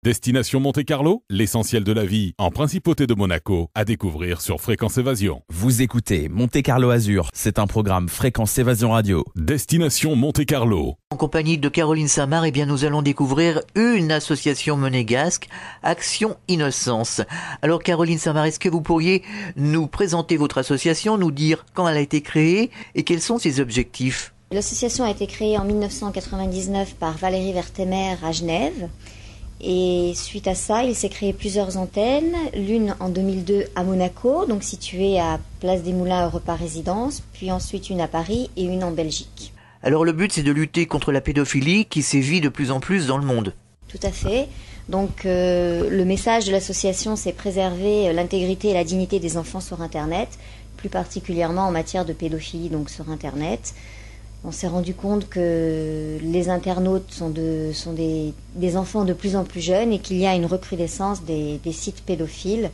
Destination Monte-Carlo, l'essentiel de la vie en principauté de Monaco, à découvrir sur Fréquence Évasion. Vous écoutez Monte-Carlo Azur, c'est un programme Fréquence Évasion Radio. Destination Monte-Carlo. En compagnie de Caroline Samar, nous allons découvrir une association monégasque, Action Innocence. Alors Caroline Samar, est-ce que vous pourriez nous présenter votre association, nous dire quand elle a été créée et quels sont ses objectifs ? L'association a été créée en 1999 par Valérie Vertemer à Genève. Et suite à ça, il s'est créé plusieurs antennes, l'une en 2002 à Monaco, donc située à Place des Moulins Europa Résidence, puis ensuite une à Paris et une en Belgique. Alors le but, c'est de lutter contre la pédophilie qui sévit de plus en plus dans le monde. Tout à fait. Donc le message de l'association, c'est préserver l'intégrité et la dignité des enfants sur Internet, plus particulièrement en matière de pédophilie donc sur Internet. On s'est rendu compte que les internautes sont des enfants de plus en plus jeunes et qu'il y a une recrudescence des sites pédophiles.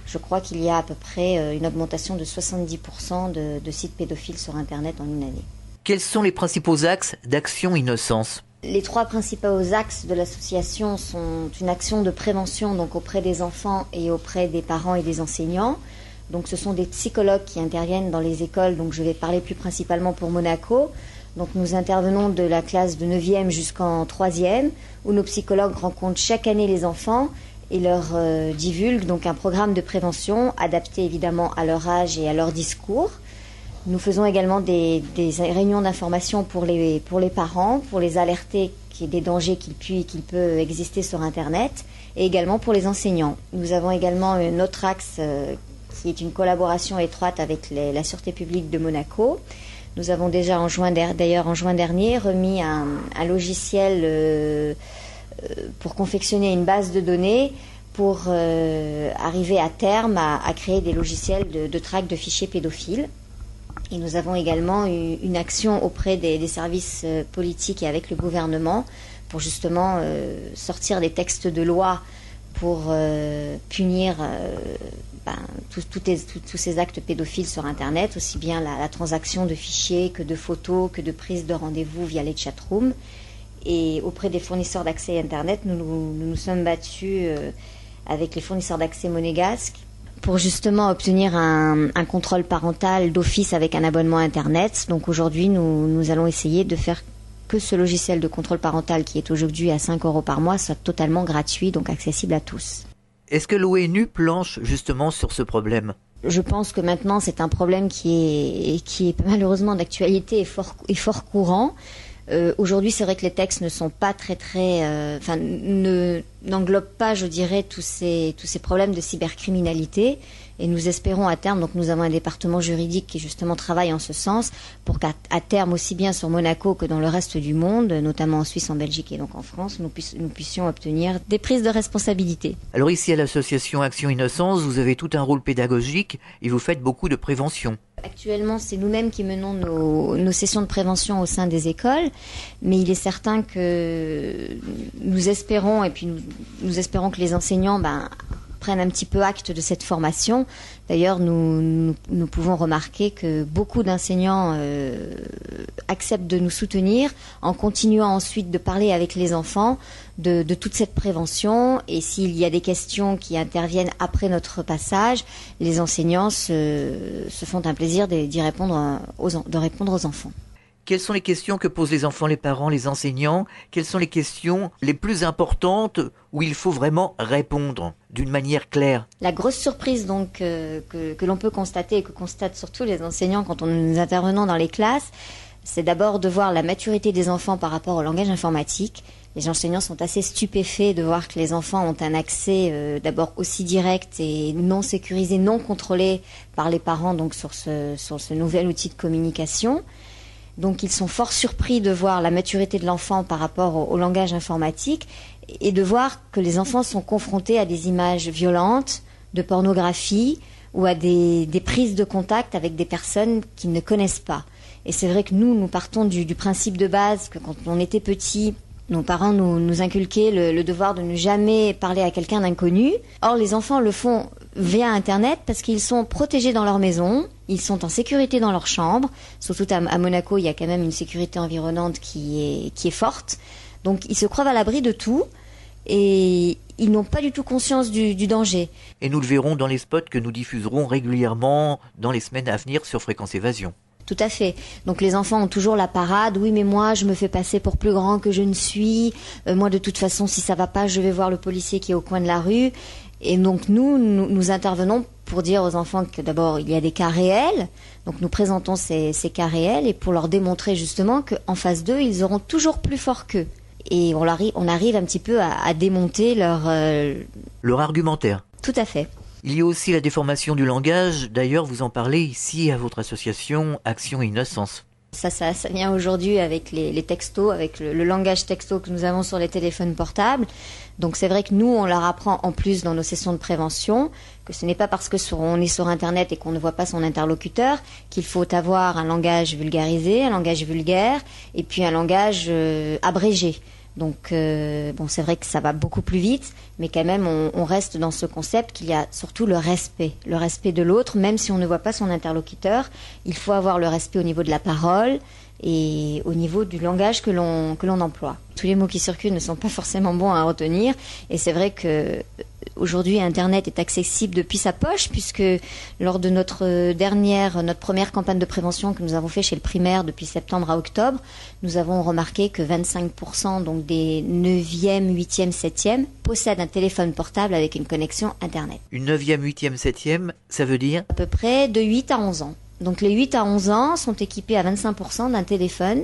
Je crois qu'il y a à peu près une augmentation de 70% de sites pédophiles sur Internet en une année. Quels sont les principaux axes d'Action Innocence ? Les trois principaux axes de l'association sont une action de prévention donc auprès des enfants et auprès des parents et des enseignants. Donc ce sont des psychologues qui interviennent dans les écoles, donc je vais parler plus principalement pour Monaco. Donc nous intervenons de la classe de 9e jusqu'en 3e, où nos psychologues rencontrent chaque année les enfants et leur divulguent donc un programme de prévention adapté évidemment à leur âge et à leur discours. Nous faisons également des réunions d'information pour les parents, pour les alerter des dangers qu'il peut exister sur Internet, et également pour les enseignants. Nous avons également un autre axe qui est une collaboration étroite avec la Sûreté publique de Monaco. Nous avons déjà en juin dernier remis un logiciel pour confectionner une base de données pour arriver à terme à créer des logiciels de traque de fichiers pédophiles. Et nous avons également eu une action auprès des services politiques et avec le gouvernement pour justement sortir des textes de loi pour punir tous ces actes pédophiles sur Internet, aussi bien la transaction de fichiers que de photos, que de prise de rendez-vous via les chatrooms. Et auprès des fournisseurs d'accès Internet, nous nous sommes battus avec les fournisseurs d'accès monégasques pour justement obtenir un contrôle parental d'office avec un abonnement Internet. Donc aujourd'hui, nous allons essayer de faire que ce logiciel de contrôle parental qui est aujourd'hui à 5 € par mois soit totalement gratuit, donc accessible à tous. Est-ce que l'ONU planche justement sur ce problème ? Je pense que maintenant c'est un problème qui est malheureusement d'actualité et fort courant. Aujourd'hui, c'est vrai que les textes ne sont pas n'englobent pas, je dirais, tous ces problèmes de cybercriminalité. Et nous espérons à terme, donc nous avons un département juridique qui justement travaille en ce sens, pour qu'à terme, aussi bien sur Monaco que dans le reste du monde, notamment en Suisse, en Belgique et donc en France, nous puissions obtenir des prises de responsabilité. Alors ici à l'association Action Innocence, vous avez tout un rôle pédagogique et vous faites beaucoup de prévention. Actuellement, c'est nous-mêmes qui menons nos sessions de prévention au sein des écoles, mais il est certain que nous espérons, et puis nous espérons que les enseignants prennent un petit peu acte de cette formation. D'ailleurs, nous pouvons remarquer que beaucoup d'enseignants acceptent de nous soutenir en continuant ensuite de parler avec les enfants de toute cette prévention. Et s'il y a des questions qui interviennent après notre passage, les enseignants se font un plaisir de répondre aux enfants. Quelles sont les questions que posent les enfants, les parents, les enseignants ? Quelles sont les questions les plus importantes où il faut vraiment répondre d'une manière claire ? La grosse surprise donc que l'on peut constater et que constatent surtout les enseignants quand nous intervenons dans les classes, c'est d'abord de voir la maturité des enfants par rapport au langage informatique. Les enseignants sont assez stupéfaits de voir que les enfants ont un accès d'abord aussi direct et non sécurisé, non contrôlé par les parents donc sur ce nouvel outil de communication. Donc ils sont fort surpris de voir la maturité de l'enfant par rapport au langage informatique et de voir que les enfants sont confrontés à des images violentes, de pornographie ou à des prises de contact avec des personnes qu'ils ne connaissent pas. Et c'est vrai que nous partons du principe de base que quand on était petit, nos parents nous inculquaient le devoir de ne jamais parler à quelqu'un d'inconnu. Or, les enfants le font via Internet parce qu'ils sont protégés dans leur maison, ils sont en sécurité dans leur chambre. Surtout à Monaco, il y a quand même une sécurité environnante qui est forte. Donc, ils se croient à l'abri de tout et ils n'ont pas du tout conscience du danger. Et nous le verrons dans les spots que nous diffuserons régulièrement dans les semaines à venir sur Fréquence Évasion. Tout à fait. Donc les enfants ont toujours la parade. Oui, mais moi, je me fais passer pour plus grand que je ne suis. Moi, de toute façon, si ça va pas, je vais voir le policier qui est au coin de la rue. Et donc nous intervenons pour dire aux enfants que d'abord, il y a des cas réels. Donc nous présentons ces cas réels et pour leur démontrer justement qu'en face d'eux, ils auront toujours plus fort qu'eux. Et on arrive un petit peu à démonter leur argumentaire. Tout à fait. Il y a aussi la déformation du langage. D'ailleurs, vous en parlez ici à votre association Action Innocence. Ça vient aujourd'hui avec les textos, avec le langage texto que nous avons sur les téléphones portables. Donc c'est vrai que nous, on leur apprend en plus dans nos sessions de prévention que ce n'est pas parce que on est sur Internet et qu'on ne voit pas son interlocuteur qu'il faut avoir un langage vulgarisé, un langage vulgaire et puis un langage abrégé. Donc c'est vrai que ça va beaucoup plus vite, mais quand même on reste dans ce concept qu'il y a surtout le respect de l'autre, même si on ne voit pas son interlocuteur. Il faut avoir le respect au niveau de la parole et au niveau du langage que l'on emploie. Tous les mots qui circulent ne sont pas forcément bons à retenir, et c'est vrai que aujourd'hui Internet est accessible depuis sa poche, puisque lors de notre première campagne de prévention que nous avons fait chez le primaire depuis septembre à octobre, nous avons remarqué que 25% donc des 9e, 8e, 7e possèdent un téléphone portable avec une connexion Internet. Une 9e, 8e, 7e, ça veut dire ? À peu près de 8 à 11 ans. Donc les 8 à 11 ans sont équipés à 25% d'un téléphone,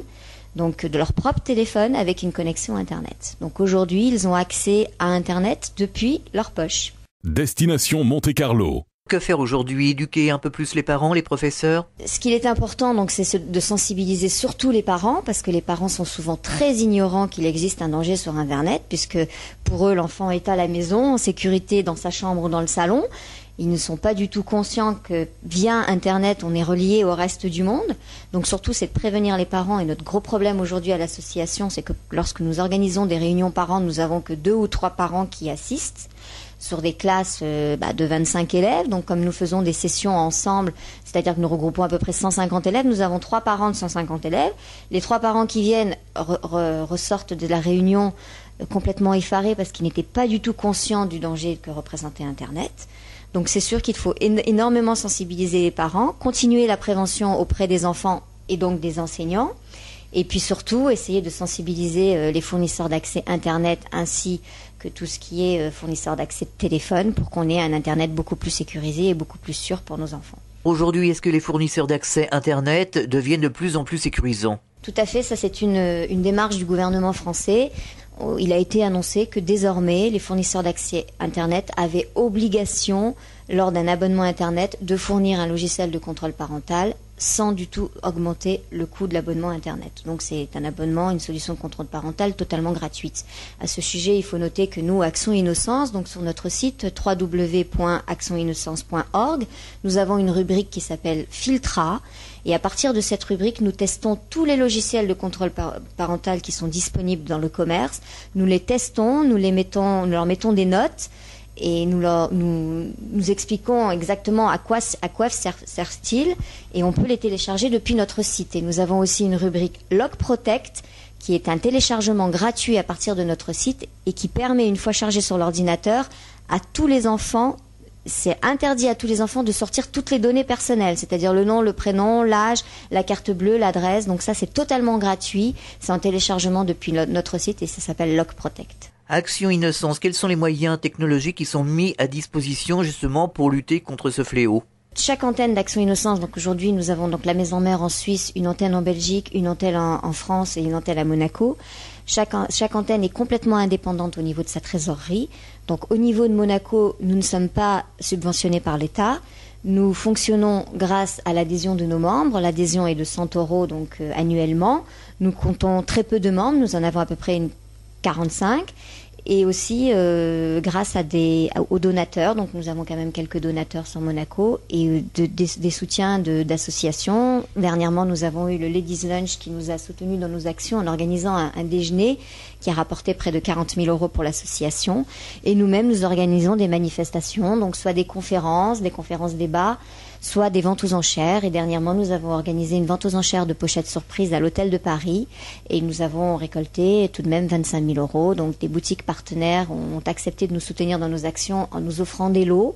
donc de leur propre téléphone avec une connexion Internet. Donc aujourd'hui, ils ont accès à Internet depuis leur poche. Destination Monte-Carlo. Que faire aujourd'hui? Éduquer un peu plus les parents, les professeurs? Ce qu'il est important, donc, c'est de sensibiliser surtout les parents, parce que les parents sont souvent très ignorants qu'il existe un danger sur Internet, puisque pour eux, l'enfant est à la maison, en sécurité dans sa chambre ou dans le salon. Ils ne sont pas du tout conscients que via Internet, on est relié au reste du monde. Donc surtout, c'est de prévenir les parents. Et notre gros problème aujourd'hui à l'association, c'est que lorsque nous organisons des réunions parents, nous avons que 2 ou 3 parents qui assistent sur des classes de 25 élèves. Donc comme nous faisons des sessions ensemble, c'est-à-dire que nous regroupons à peu près 150 élèves, nous avons 3 parents de 150 élèves. Les 3 parents qui viennent ressortent de la réunion complètement effarés parce qu'ils n'étaient pas du tout conscients du danger que représentait Internet. Donc c'est sûr qu'il faut énormément sensibiliser les parents, continuer la prévention auprès des enfants et donc des enseignants, et puis surtout essayer de sensibiliser les fournisseurs d'accès Internet ainsi que tout ce qui est fournisseur d'accès de téléphone pour qu'on ait un Internet beaucoup plus sécurisé et beaucoup plus sûr pour nos enfants. Aujourd'hui, est-ce que les fournisseurs d'accès Internet deviennent de plus en plus sécurisants ? Tout à fait, ça c'est une démarche du gouvernement français. Il a été annoncé que désormais, les fournisseurs d'accès Internet avaient obligation, lors d'un abonnement Internet, de fournir un logiciel de contrôle parental sans du tout augmenter le coût de l'abonnement Internet. Donc c'est un abonnement, une solution de contrôle parental totalement gratuite. À ce sujet, il faut noter que nous, Action Innocence, donc sur notre site www.actioninnocence.org, nous avons une rubrique qui s'appelle Filtra. Et à partir de cette rubrique, nous testons tous les logiciels de contrôle parental qui sont disponibles dans le commerce. Nous les testons, nous leur mettons des notes et nous expliquons exactement à quoi servent-ils, et on peut les télécharger depuis notre site. Et nous avons aussi une rubrique Log Protect qui est un téléchargement gratuit à partir de notre site et qui permet, une fois chargé sur l'ordinateur, à tous les enfants. C'est interdit à tous les enfants de sortir toutes les données personnelles, c'est-à-dire le nom, le prénom, l'âge, la carte bleue, l'adresse. Donc ça, c'est totalement gratuit. C'est en téléchargement depuis notre site et ça s'appelle Log Protect. Action Innocence, quels sont les moyens technologiques qui sont mis à disposition justement pour lutter contre ce fléau ? Chaque antenne d'Action Innocence, donc aujourd'hui nous avons donc la maison mère en Suisse, une antenne en Belgique, une antenne en France et une antenne à Monaco. Chaque antenne est complètement indépendante au niveau de sa trésorerie. Donc au niveau de Monaco, nous ne sommes pas subventionnés par l'État. Nous fonctionnons grâce à l'adhésion de nos membres. L'adhésion est de 100 € donc annuellement. Nous comptons très peu de membres, nous en avons à peu près 45. Et aussi grâce aux donateurs, donc nous avons quand même quelques donateurs sur Monaco et des soutiens d'associations. Dernièrement, nous avons eu le Ladies Lunch qui nous a soutenus dans nos actions en organisant un déjeuner qui a rapporté près de 40 000 € pour l'association. Et nous-mêmes, nous organisons des manifestations, donc soit des conférences débats, soit des ventes aux enchères. Et dernièrement, nous avons organisé une vente aux enchères de pochettes surprises à l'Hôtel de Paris et nous avons récolté tout de même 25 000 €. Donc des boutiques partenaires ont accepté de nous soutenir dans nos actions en nous offrant des lots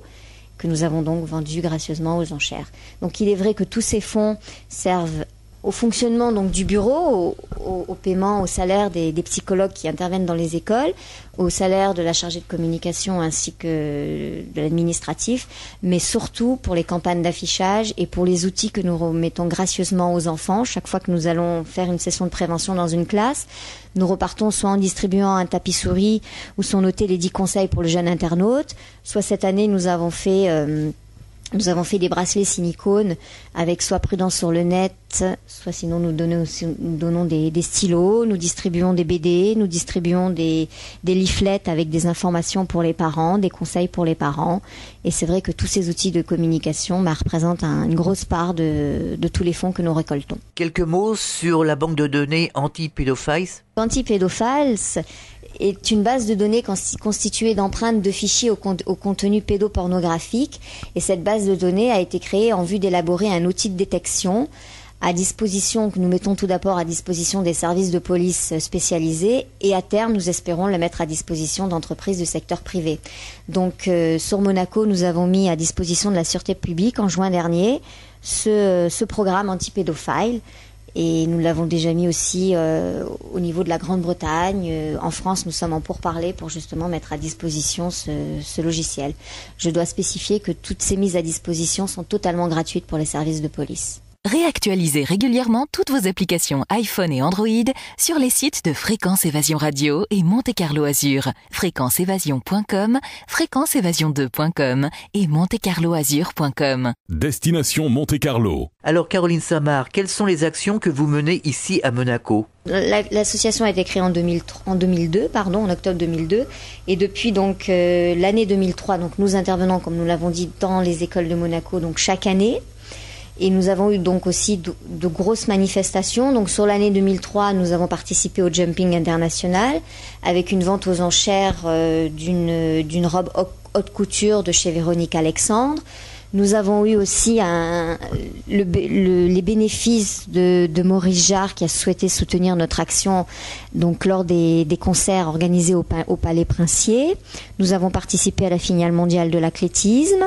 que nous avons donc vendus gracieusement aux enchères. Donc il est vrai que tous ces fonds servent au fonctionnement donc du bureau, au paiement, au salaire des psychologues qui interviennent dans les écoles, au salaire de la chargée de communication ainsi que de l'administratif, mais surtout pour les campagnes d'affichage et pour les outils que nous remettons gracieusement aux enfants. Chaque fois que nous allons faire une session de prévention dans une classe, nous repartons soit en distribuant un tapis souris où sont notés les 10 conseils pour le jeune internaute, soit cette année nous avons fait des bracelets silicone avec soit prudence sur le net, soit sinon nous donnons des stylos, nous distribuons des BD, nous distribuons des leaflets avec des informations pour les parents, des conseils pour les parents. Et c'est vrai que tous ces outils de communication représentent une grosse part de tous les fonds que nous récoltons. Quelques mots sur la banque de données Anti-Pedophiles. Anti-Pedophiles est une base de données constituée d'empreintes de fichiers au contenu pédopornographique. Et cette base de données a été créée en vue d'élaborer un outil de détection à disposition, que nous mettons tout d'abord à disposition des services de police spécialisés et à terme, nous espérons le mettre à disposition d'entreprises du secteur privé. Donc, sur Monaco, nous avons mis à disposition de la sûreté publique en juin dernier ce programme anti-pédophile. Et nous l'avons déjà mis aussi au niveau de la Grande-Bretagne. En France, nous sommes en pourparlers pour justement mettre à disposition ce logiciel. Je dois spécifier que toutes ces mises à disposition sont totalement gratuites pour les services de police. Réactualisez régulièrement toutes vos applications iPhone et Android sur les sites de Fréquence Évasion Radio et Monte Carlo Azur, fréquenceévasion.com, fréquenceévasion2.com et montecarloazur.com. Destination Monte Carlo. Alors Caroline Samar, quelles sont les actions que vous menez ici à Monaco ? L'association a été créée en octobre 2002, et depuis donc l'année 2003, donc nous intervenons, comme nous l'avons dit, dans les écoles de Monaco, donc chaque année. Et nous avons eu donc aussi de grosses manifestations. Donc sur l'année 2003, nous avons participé au Jumping International avec une vente aux enchères d'une robe haute couture de chez Véronique Alexandre. Nous avons eu aussi les bénéfices de Maurice Jarre qui a souhaité soutenir notre action donc lors des concerts organisés au Palais Princier. Nous avons participé à la finale mondiale de l'athlétisme.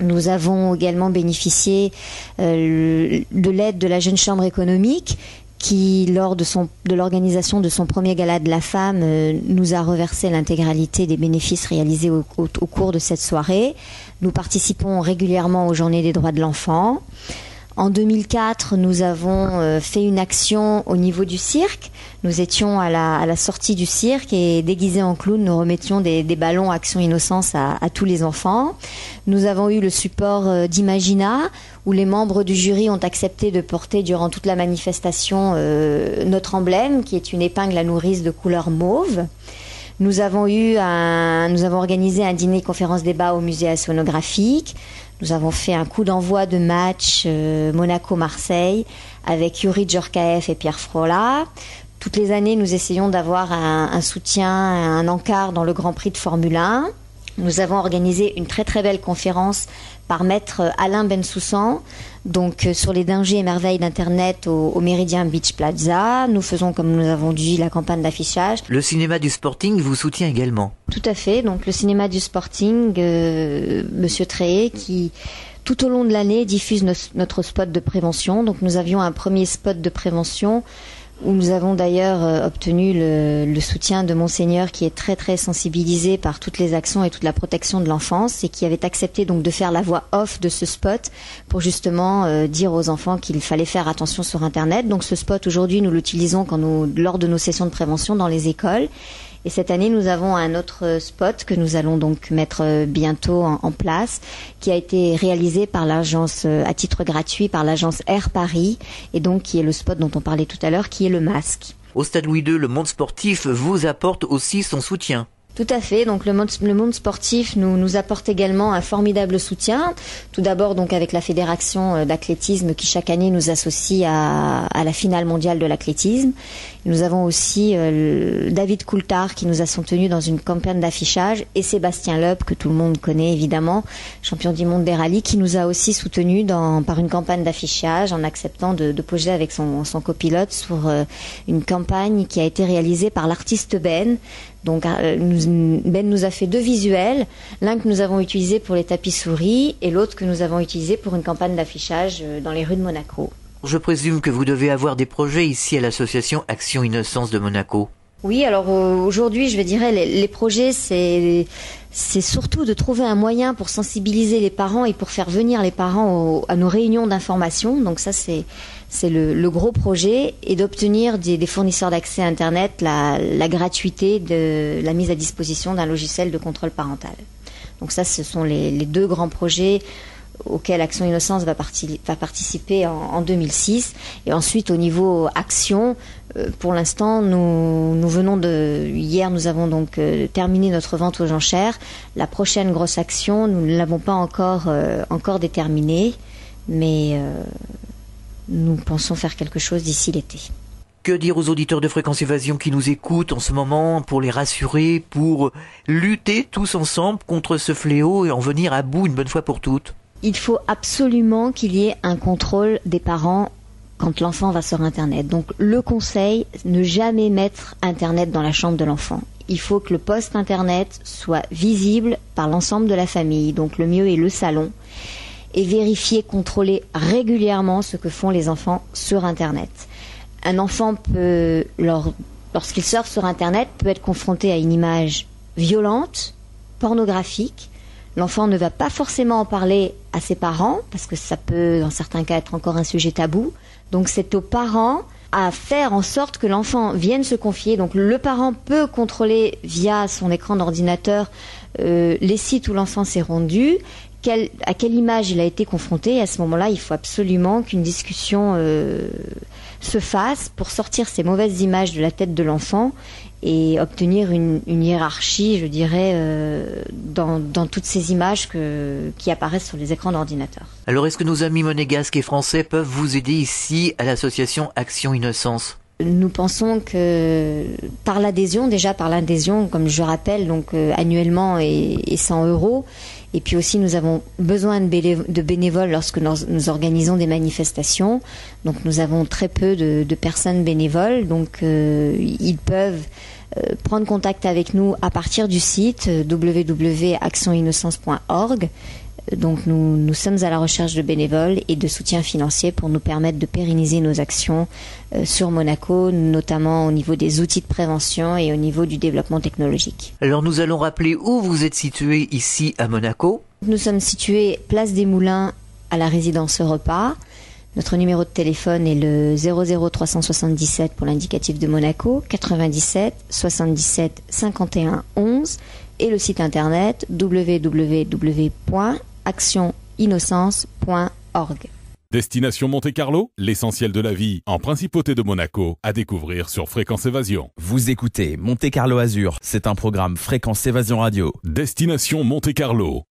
Nous avons également bénéficié de l'aide de la Jeune Chambre économique qui, lors de l'organisation de son premier gala de la femme, nous a reversé l'intégralité des bénéfices réalisés au cours de cette soirée. Nous participons régulièrement aux Journées des droits de l'enfant. En 2004, nous avons fait une action au niveau du cirque. Nous étions à la sortie du cirque et déguisés en clown, nous remettions des ballons Action Innocence à tous les enfants. Nous avons eu le support d'Imagina, où les membres du jury ont accepté de porter durant toute la manifestation notre emblème, qui est une épingle à nourrice de couleur mauve. Nous avons organisé un dîner conférence-débat au musée océanographique. Nous avons fait un coup d'envoi de match Monaco-Marseille avec Yuri Djorkaeff et Pierre Frola. Toutes les années, nous essayons d'avoir un soutien, un encart dans le Grand Prix de Formule 1. Nous avons organisé une très très belle conférence par maître Alain Bensoussan, donc sur les dangers et merveilles d'Internet au Méridien Beach Plaza. Nous faisons, comme nous avons dit, la campagne d'affichage. Le cinéma du Sporting vous soutient également. Tout à fait. Donc le cinéma du Sporting, Monsieur Tréhé, qui tout au long de l'année diffuse notre spot de prévention. Donc nous avions un premier spot de prévention où nous avons d'ailleurs obtenu le soutien de Monseigneur, qui est très très sensibilisé par toutes les actions et toute la protection de l'enfance, et qui avait accepté donc de faire la voix off de ce spot pour justement dire aux enfants qu'il fallait faire attention sur Internet. Donc ce spot aujourd'hui nous l'utilisons lors de nos sessions de prévention dans les écoles. Et cette année, nous avons un autre spot que nous allons donc mettre bientôt en place, qui a été réalisé par l'agence, à titre gratuit, par l'agence Air Paris, et donc qui est le spot dont on parlait tout à l'heure, qui est le masque. Au Stade Louis II, le monde sportif vous apporte aussi son soutien. Tout à fait. Donc le monde sportif nous apporte également un formidable soutien. Tout d'abord donc avec la fédération d'athlétisme qui chaque année nous associe à la finale mondiale de l'athlétisme. Nous avons aussi David Coulthard qui nous a soutenus dans une campagne d'affichage et Sébastien Loeb que tout le monde connaît évidemment, champion du monde des rallyes, qui nous a aussi soutenus par une campagne d'affichage en acceptant de poser avec son copilote sur une campagne qui a été réalisée par l'artiste Ben. Donc Ben nous a fait 2 visuels, l'un que nous avons utilisé pour les tapis souris et l'autre que nous avons utilisé pour une campagne d'affichage dans les rues de Monaco. Je présume que vous devez avoir des projets ici à l'association Action Innocence de Monaco. Oui, alors aujourd'hui, je dirais, les projets, c'est surtout de trouver un moyen pour sensibiliser les parents et pour faire venir les parents à nos réunions d'information. Donc ça, c'est le gros projet, et d'obtenir des fournisseurs d'accès Internet la gratuité de la mise à disposition d'un logiciel de contrôle parental. Donc ça, ce sont les 2 grands projets auquel Action Innocence va participer en 2006. Et ensuite, au niveau action, pour l'instant, hier, nous avons donc terminé notre vente aux enchères. La prochaine grosse action, nous ne l'avons pas encore déterminée, mais nous pensons faire quelque chose d'ici l'été. Que dire aux auditeurs de Fréquence Évasion qui nous écoutent en ce moment pour les rassurer, pour lutter tous ensemble contre ce fléau et en venir à bout une bonne fois pour toutes? Il faut absolument qu'il y ait un contrôle des parents quand l'enfant va sur Internet. Donc le conseil, ne jamais mettre Internet dans la chambre de l'enfant. Il faut que le post Internet soit visible par l'ensemble de la famille. Donc le mieux est le salon. Et vérifier, contrôler régulièrement ce que font les enfants sur Internet. Un enfant peut, lorsqu'il surfe sur Internet, peut être confronté à une image violente, pornographique. L'enfant ne va pas forcément en parler à ses parents, parce que ça peut, dans certains cas, être encore un sujet tabou. Donc c'est aux parents à faire en sorte que l'enfant vienne se confier. Donc le parent peut contrôler via son écran d'ordinateur les sites où l'enfant s'est rendu, à quelle image il a été confronté. Et à ce moment-là, il faut absolument qu'une discussion se fasse pour sortir ces mauvaises images de la tête de l'enfant et obtenir une hiérarchie, je dirais, dans toutes ces images qui apparaissent sur les écrans d'ordinateur. Alors, est-ce que nos amis monégasques et français peuvent vous aider ici à l'association Action Innocence ? Nous pensons que par l'adhésion, comme je rappelle, donc annuellement et 100 €, et puis aussi nous avons besoin de bénévoles lorsque nous organisons des manifestations. Donc nous avons très peu de personnes bénévoles, donc ils peuvent prendre contact avec nous à partir du site www.actioninnocence.org. Donc nous sommes à la recherche de bénévoles et de soutien financier pour nous permettre de pérenniser nos actions sur Monaco, notamment au niveau des outils de prévention et au niveau du développement technologique. Alors nous allons rappeler où vous êtes situé ici à Monaco. Nous sommes situés place des Moulins à la résidence Repas. Notre numéro de téléphone est le 00377 pour l'indicatif de Monaco, 97 77 51 11 et le site internet www.actioninnocence.org. Destination Monte-Carlo, l'essentiel de la vie en principauté de Monaco, à découvrir sur Fréquence Évasion. Vous écoutez Monte-Carlo Azur, c'est un programme Fréquence Évasion Radio. Destination Monte-Carlo.